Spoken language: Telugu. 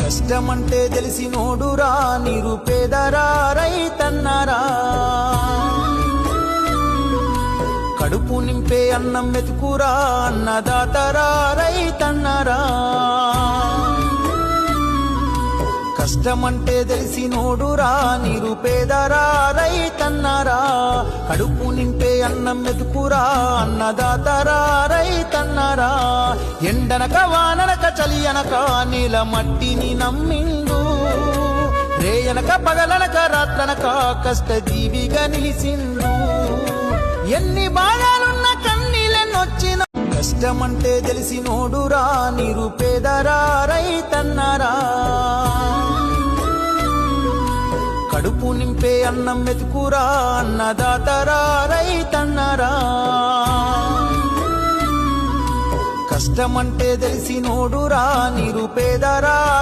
కష్టమంటే తెలిసినోడురా నిరుపేదరా రైతన్నరా కడుపు నింపే అన్నం మెతుకురా అన్నదాతరా రైతన్నరా కష్టమంటే తెలిసినోడురా నిరుపేదరా రైతన్నరా కడుపు నింపే అన్నం మెతుకురా అన్నదాతరా రైతన్నరా ఎండనక వాననక చలి అనక నీల మట్టిని నమ్మిండు రేయనక పగలనక రాత్రనక కష్టజీవిగా నిలిసిండు ఎన్ని బాధలున్న కన్నీళ్ళెన్నొచ్చిన కష్టమంటే తెలిసినోడురా నిరుపేదరా రైతన్నరా కడుపు నింపే అన్నం మెతుకురా అన్నదాతరా రైతన్నరా కష్టమంటే తెలిసినోడురా నిరుపేదరా